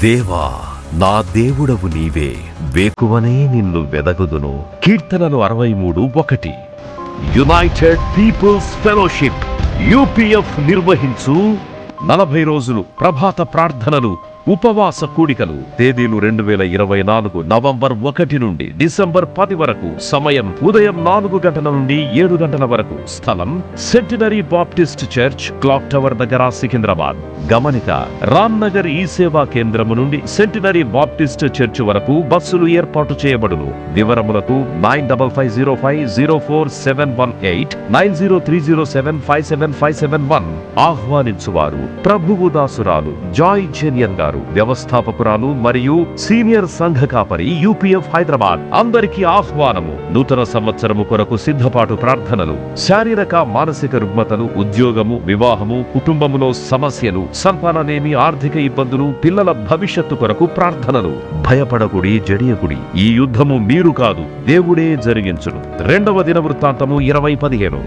దేవా, నా దేవుడవు నీవే, వేకువనే నిన్ను వెదకుదును. కీర్తనలు 63:1. యునైటెడ్ పీపుల్స్ ఫెలోషిప్ UPF నిర్వహించు 40 రోజులు ప్రభాత ప్రార్థనలు, ఉపవాస కూడికలు. తేదీలు 2024 నవంబర్ 1 నుండి డిసెంబర్ 10 వరకు. సమయం ఉదయం 4 గంటల నుండి 7 గంటల వరకు. స్థలం centenary Baptist church, clock tower దగ్గర, సికింద్రాబాద్. గమనిక: రామ్ నగర్ ఈ సేవా కేంద్రము నుండి సెంటినరీ బాప్టిస్ట్ చర్చ్ వరకు బస్సులు ఏర్పాటు చేయబడును. వివరములకు 9505047118 9030757571. ఆహ్వానించువారు ప్రభువు దాసురాలు జాయ్ జెనియన్ గారు, వ్యవస్థాపకురాలు మరియు సీనియర్ సంఘ కాపరి, UPF హైదరాబాద్. అందరికీ ఆహ్వానము. నూతన సంవత్సరము కొరకు సిద్ధపాటు ప్రార్థనలు, శారీరక మానసిక రుగ్మతలు, ఉద్యోగము, వివాహము, కుటుంబములో సమస్యలు, సంతాననేమి, ఆర్థిక ఇబ్బందులు, పిల్లల భవిష్యత్తు కొరకు ప్రార్థనలు. భయపడకుడి, జడియకుడి. ఈ యుద్ధము మీరు కాదు, దేవుడే జరిగించును. 2వ దినవృత్తాంతము 20:15.